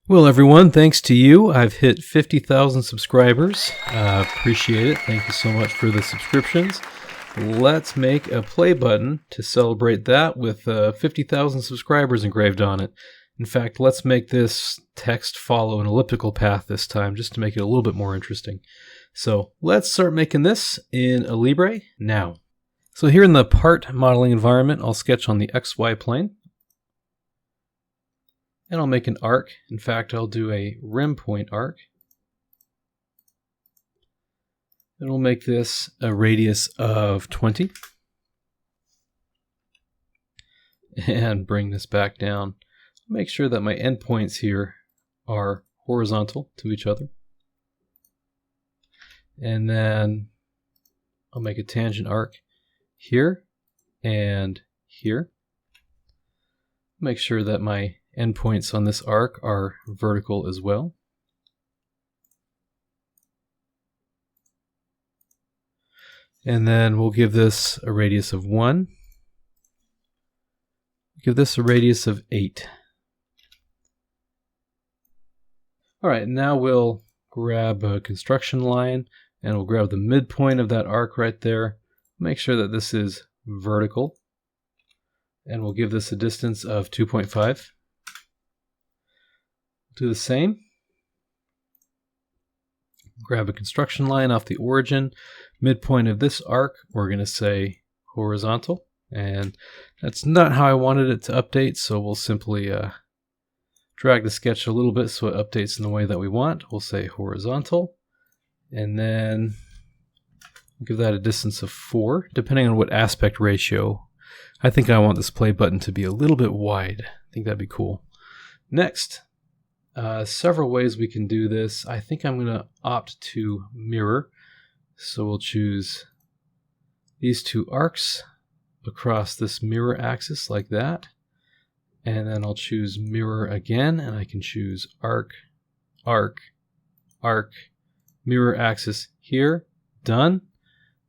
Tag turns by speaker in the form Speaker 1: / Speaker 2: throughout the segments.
Speaker 1: Well, everyone, thanks to you, I've hit 50,000 subscribers. Appreciate it. Thank you so much for the subscriptions. Let's make a play button to celebrate that with 50,000 subscribers engraved on it. In fact, let's make this text follow an elliptical path this time, just to make it a little bit more interesting. So let's start making this in Alibre now. So here in the part modeling environment, I'll sketch on the XY plane. And I'll make an arc. In fact, I'll do a rim point arc. And we'll make this a radius of 20. And bring this back down. Make sure that my endpoints here are horizontal to each other. And then I'll make a tangent arc here and here. Make sure that my endpoints on this arc are vertical as well. And then we'll give this a radius of 1. Give this a radius of 8. All right, now we'll grab a construction line and we'll grab the midpoint of that arc right there. Make sure that this is vertical. And we'll give this a distance of 2.5. Do the same. Grab a construction line off the origin. Midpoint of this arc, we're going to say horizontal. And that's not how I wanted it to update, so we'll simply drag the sketch a little bit so it updates in the way that we want. We'll say horizontal. And then give that a distance of 4, depending on what aspect ratio. I think I want this play button to be a little bit wide. I think that'd be cool. Next. Several ways we can do this. I think I'm going to opt to mirror. So we'll choose these two arcs across this mirror axis like that. And then I'll choose mirror again, and I can choose arc, arc, arc, mirror axis here. Done.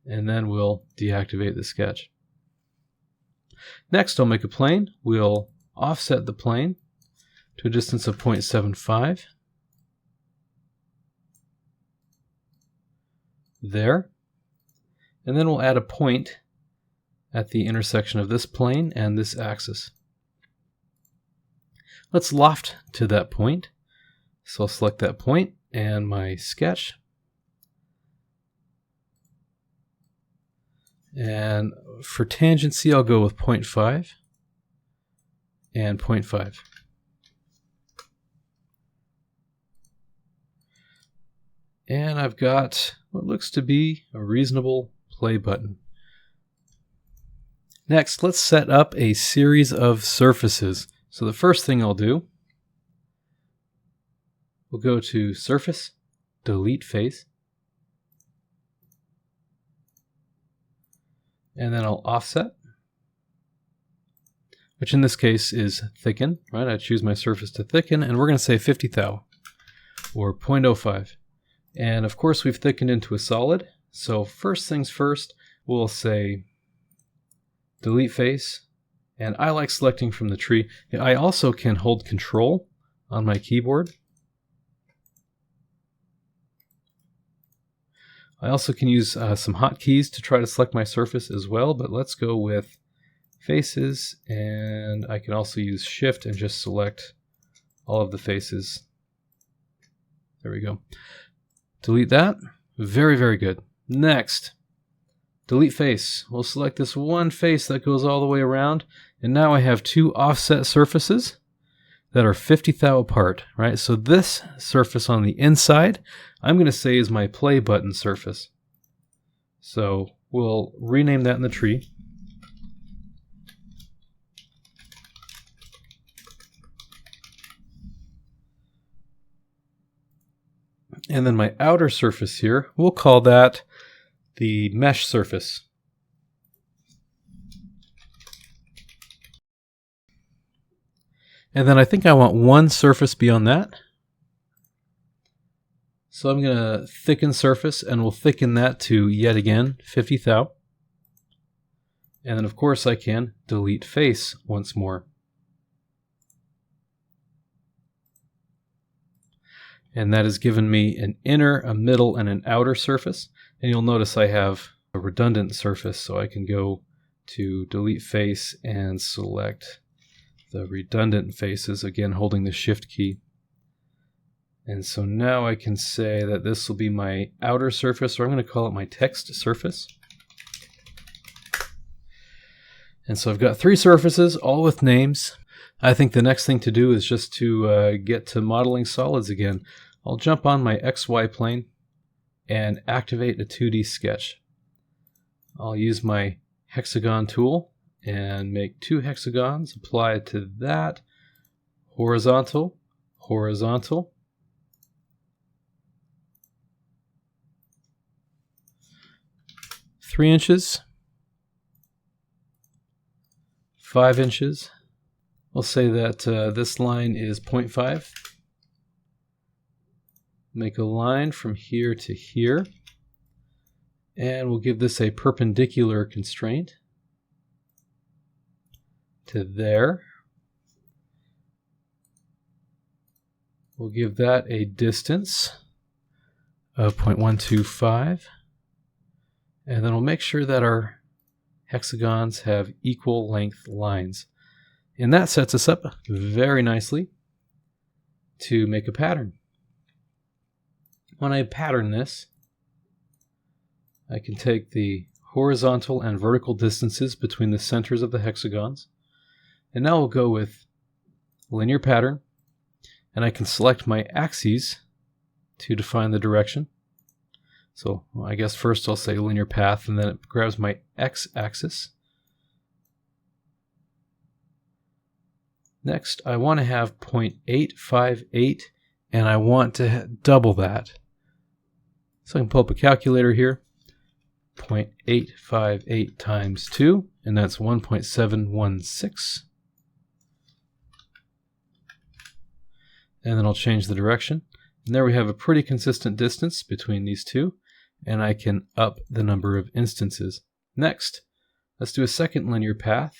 Speaker 1: And then we'll deactivate the sketch. Next, I'll make a plane. We'll offset the plane to a distance of 0.75. There. And then we'll add a point at the intersection of this plane and this axis. Let's loft to that point. So I'll select that point and my sketch. And for tangency, I'll go with 0.5 and 0.5. And I've got what looks to be a reasonable play button. Next, let's set up a series of surfaces. So the first thing I'll do, we'll go to Surface, Delete Face, and then I'll offset, which in this case is thicken, right? I choose my surface to thicken, and we're going to say 50 thou, or 0.05. And of course we've thickened into a solid. So first things first, we'll say delete face. And I like selecting from the tree. I also can hold Control on my keyboard. I also can use some hotkeys to try to select my surface as well, but let's go with faces, and I can also use Shift and just select all of the faces. There we go. Delete that. Very, very good. Next, delete face. We'll select this one face that goes all the way around, and now I have two offset surfaces that are 50 thou apart, right? So this surface on the inside, I'm going to say is my play button surface. So we'll rename that in the tree. And then my outer surface here, we'll call that the mesh surface. And then I think I want one surface beyond that. So I'm going to thicken surface, and we'll thicken that to, yet again, 50 thou. And then of course I can delete face once more. and that has given me an inner, a middle, and an outer surface. And you'll notice I have a redundant surface, so I can go to delete face and select the redundant faces, again holding the shift key. And so now I can say that this will be my outer surface, or I'm going to call it my text surface. And so I've got 3 surfaces, all with names. I think the next thing to do is just to get to modeling solids again. I'll jump on my XY plane and activate a 2D sketch. I'll use my hexagon tool and make 2 hexagons, apply it to that, horizontal, horizontal, 3 inches, 5 inches. We'll say that this line is 0.5. Make a line from here to here, and we'll give this a perpendicular constraint to there. We'll give that a distance of 0.125, and then we'll make sure that our hexagons have equal length lines. And that sets us up very nicely to make a pattern. When I pattern this, I can take the horizontal and vertical distances between the centers of the hexagons. And now we'll go with linear pattern, and I can select my axes to define the direction. So I guess first I'll say linear path, and then it grabs my x-axis. Next, I want to have 0.858, and I want to double that. So I can pull up a calculator here. 0.858 times 2, and that's 1.716. And then I'll change the direction. And there we have a pretty consistent distance between these two, and I can up the number of instances. Next, let's do a second linear path.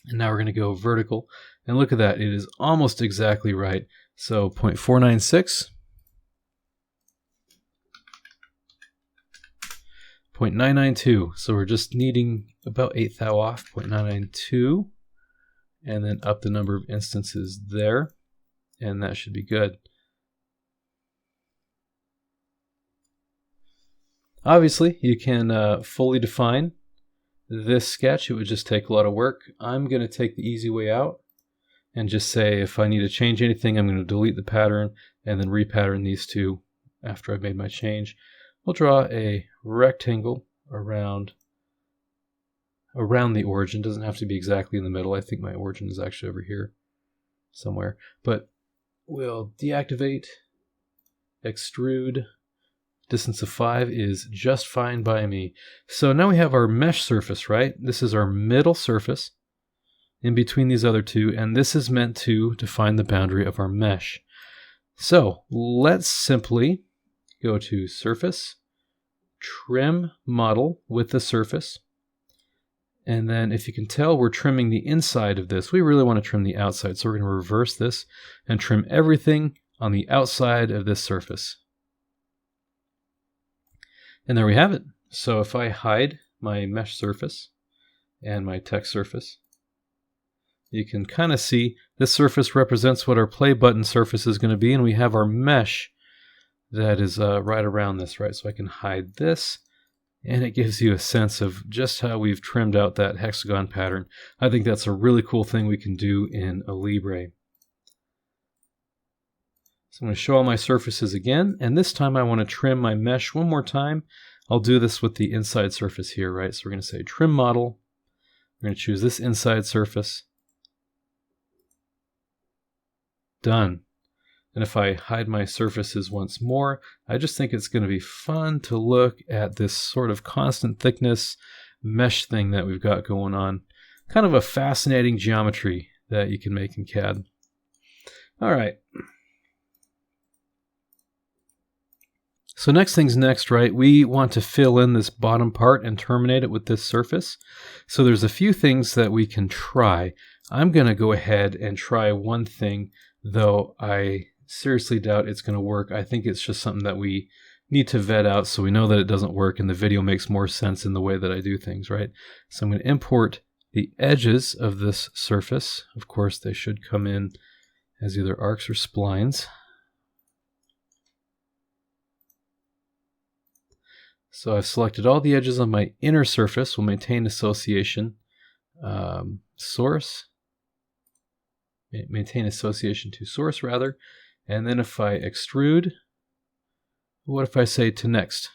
Speaker 1: And now we're going to go vertical. And look at that, it is almost exactly right. So 0.496. 0.992, so we're just needing about 1/8 thou off, 0.992, and then up the number of instances there, and that should be good. Obviously, you can fully define this sketch. It would just take a lot of work. I'm going to take the easy way out and just say if I need to change anything, I'm going to delete the pattern and then repattern these two after I've made my change. We'll draw a rectangle around the origin. Doesn't have to be exactly in the middle. I think my origin is actually over here somewhere. But we'll deactivate, extrude. Distance of 5 is just fine by me. So now we have our mesh surface, right? This is our middle surface in between these other two, and this is meant to define the boundary of our mesh. So let's simply go to Surface, Trim Model with the surface, and then if you can tell, we're trimming the inside of this. We really want to trim the outside, so we're going to reverse this and trim everything on the outside of this surface. And there we have it. So if I hide my mesh surface and my text surface, you can kind of see this surface represents what our play button surface is going to be, and we have our mesh that is right around this, right? So I can hide this, and it gives you a sense of just how we've trimmed out that hexagon pattern. I think that's a really cool thing we can do in Alibre. So I'm going to show all my surfaces again, and this time I want to trim my mesh one more time. I'll do this with the inside surface here, right? So we're going to say Trim Model. We're going to choose this inside surface. Done. And if I hide my surfaces once more, I just think it's going to be fun to look at this sort of constant thickness mesh thing that we've got going on. Kind of a fascinating geometry that you can make in CAD. All right. So next thing's next, right? We want to fill in this bottom part and terminate it with this surface. So there's a few things that we can try. I'm going to go ahead and try one thing, though I seriously doubt it's going to work. I think it's just something that we need to vet out so we know that it doesn't work and the video makes more sense in the way that I do things, right? So I'm going to import the edges of this surface. Of course, they should come in as either arcs or splines. So I've selected all the edges on my inner surface. We'll maintain association. Source. Maintain association to source, rather. And then if I extrude, what if I say to next?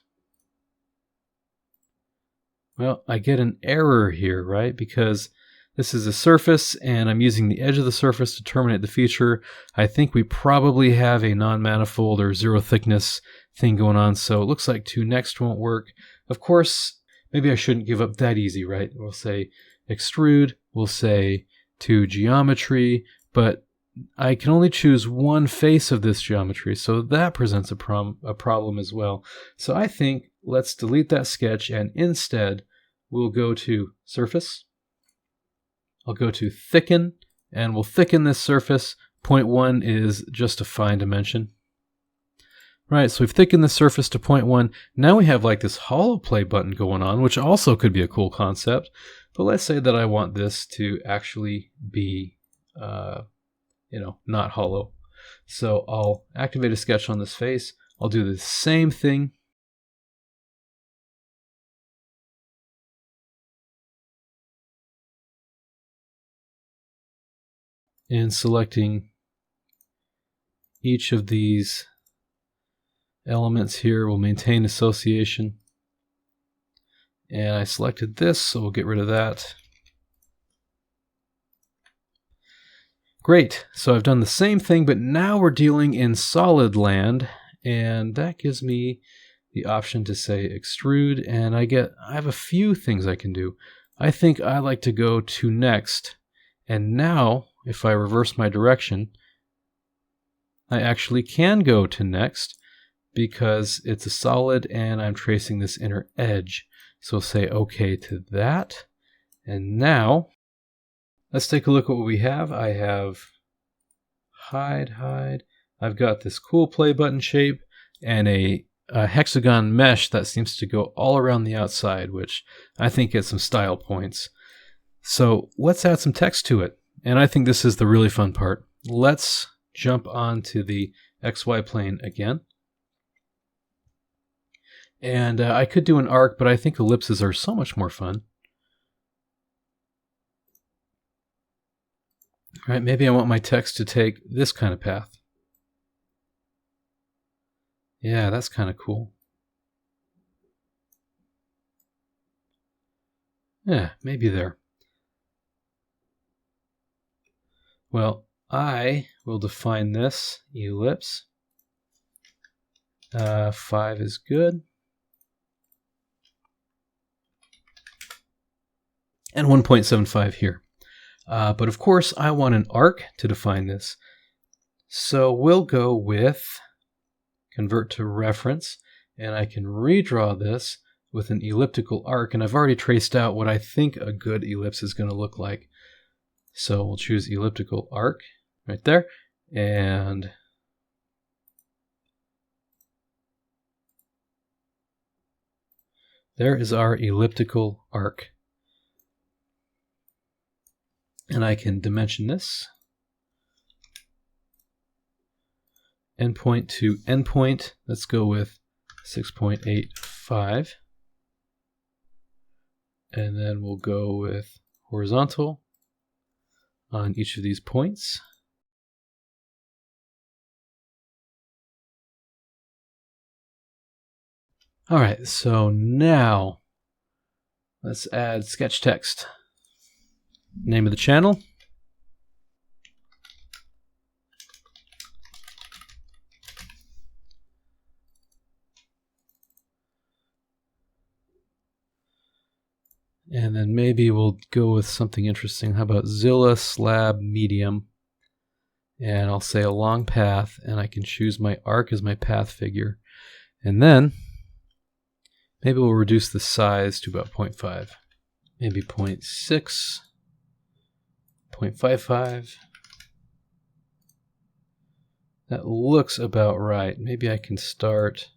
Speaker 1: Well, I get an error here, right? Because this is a surface, and I'm using the edge of the surface to terminate the feature. I think we probably have a non-manifold or zero thickness thing going on, so it looks like to next won't work. Of course, maybe I shouldn't give up that easy, right? We'll say extrude, we'll say to geometry, but I can only choose one face of this geometry, so that presents a problem as well. So I think let's delete that sketch, and instead we'll go to surface. I'll go to thicken, and we'll thicken this surface. 0.1 is just a fine dimension. Right, so we've thickened the surface to 0.1. Now we have like this hollow play button going on, which also could be a cool concept. But let's say that I want this to actually be, not hollow. So I'll activate a sketch on this face. I'll do the same thing. And selecting each of these elements here will maintain association. And I selected this, so we'll get rid of that. Great, so I've done the same thing, but now we're dealing in solid land, and that gives me the option to say extrude, and I have a few things I can do. I think I like to go to next, and now if I reverse my direction, I actually can go to next because it's a solid and I'm tracing this inner edge. So say OK to that. And now let's take a look at what we have. I have hide. I've got this cool play button shape and a hexagon mesh that seems to go all around the outside, which I think gets some style points. So let's add some text to it. And I think this is the really fun part. Let's jump onto the XY plane again. And I could do an arc, but I think ellipses are so much more fun. All right, maybe I want my text to take this kind of path. Yeah, that's kind of cool. Yeah, maybe there. Well, I will define this ellipse. 5 is good. And 1.75 here. But of course, I want an arc to define this. So we'll go with convert to reference, and I can redraw this with an elliptical arc, and I've already traced out what I think a good ellipse is going to look like. So we'll choose elliptical arc right there, and there is our elliptical arc. And I can dimension this. Endpoint to endpoint, let's go with 6.85. And then we'll go with horizontal on each of these points. All right, so now let's add sketch text. Name of the channel. And then maybe we'll go with something interesting. How about Zilla slab medium? And I'll say a long path, and I can choose my arc as my path figure. And then maybe we'll reduce the size to about 0.5. Maybe 0.6. 0.55. That looks about right. Maybe I can start,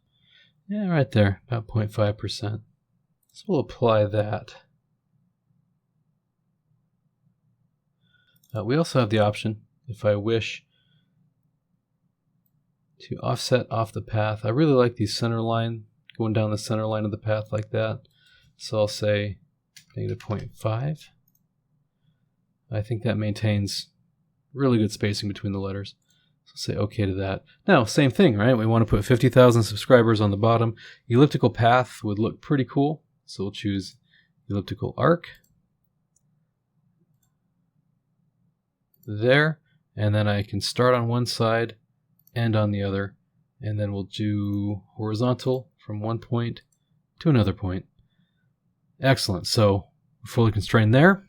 Speaker 1: yeah, right there, about 0.5%. So we'll apply that. We also have the option, if I wish, to offset off the path. I really like the center line, going down the center line of the path like that. So I'll say -0.5. I think that maintains really good spacing between the letters. So say OK to that. Now, same thing, right? We want to put 50,000 subscribers on the bottom. Elliptical path would look pretty cool. So we'll choose elliptical arc. There. And then I can start on one side and on the other. And then we'll do horizontal from one point to another point. Excellent. So we're fully constrained there.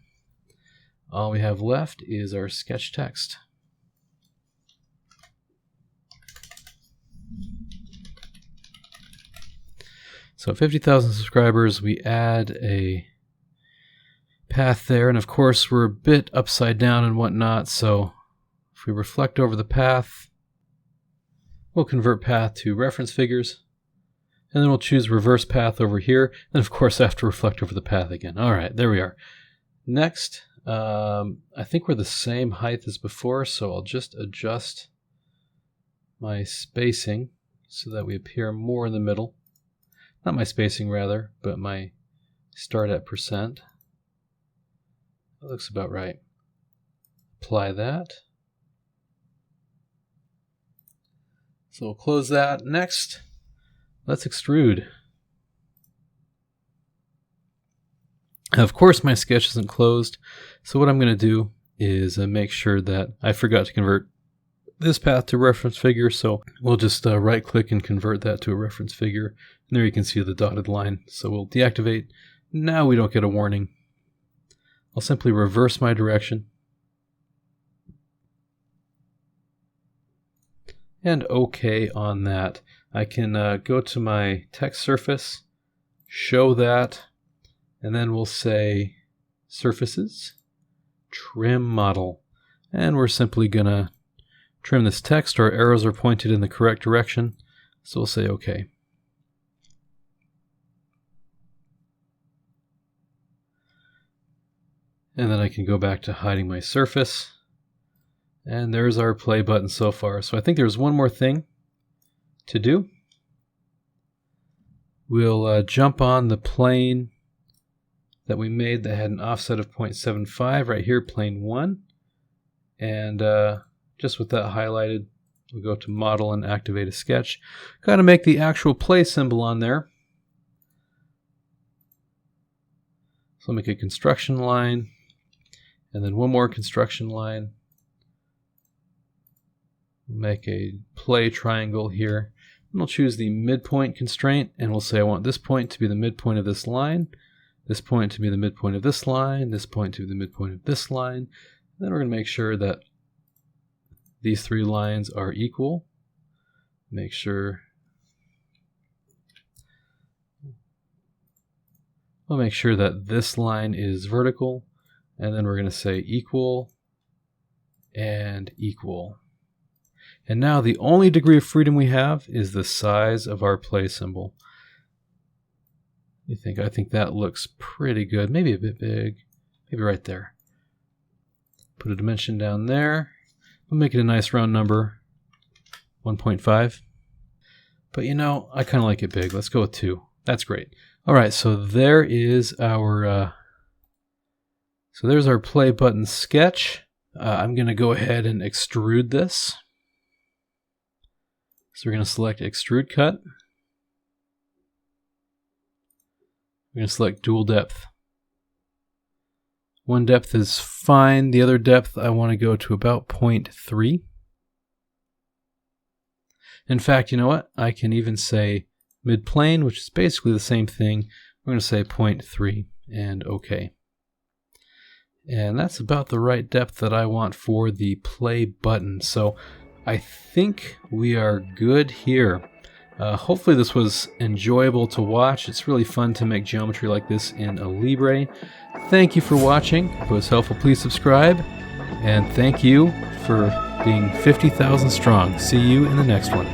Speaker 1: All we have left is our sketch text. So 50,000 subscribers, we add a path there, and of course we're a bit upside down and whatnot, so if we reflect over the path, we'll convert path to reference figures, and then we'll choose reverse path over here, and of course I have to reflect over the path again. Alright, there we are. Next, I think we're the same height as before, so I'll just adjust my spacing so that we appear more in the middle. Not my spacing rather, but my start at percent. That looks about right. Apply that. So we'll close that. Next, let's extrude. Of course my sketch isn't closed, so what I'm going to do is make sure that I forgot to convert this path to reference figure, so we'll just right click and convert that to a reference figure, and there you can see the dotted line. So we'll deactivate. Now we don't get a warning. I'll simply reverse my direction and OK on that. I can go to my text surface, show that, and then we'll say surfaces, trim model, and we're simply gonna trim this text. Our arrows are pointed in the correct direction, so we'll say OK. And then I can go back to hiding my surface, and there's our play button so far. So I think there's one more thing to do. We'll jump on the plane that we made that had an offset of 0.75 right here, plane 1. And just with that highlighted, we'll go to model and activate a sketch. Got to make the actual play symbol on there. So I'll make a construction line, and then one more construction line. We'll make a play triangle here. And we'll choose the midpoint constraint, and we'll say I want this point to be the midpoint of this line, this point to be the midpoint of this line, this point to be the midpoint of this line. And then we're going to make sure that these three lines are equal. Make sure we'll make sure that this line is vertical, and then we're going to say equal and equal. And now the only degree of freedom we have is the size of our play symbol. I think that looks pretty good. Maybe a bit big. Maybe right there. Put a dimension down there. We'll make it a nice round number, 1.5. But you know, I kind of like it big. Let's go with 2. That's great. All right, so there is our there's our play button sketch. I'm going to go ahead and extrude this. So we're going to select extrude cut. We're going to select dual depth. One depth is fine. The other depth I want to go to about 0.3. In fact, you know what? I can even say mid-plane, which is basically the same thing. We're going to say 0.3 and OK. And that's about the right depth that I want for the play button. So I think we are good here. Hopefully this was enjoyable to watch. It's really fun to make geometry like this in Alibre. Thank you for watching. If it was helpful, please subscribe. And thank you for being 50,000 strong. See you in the next one.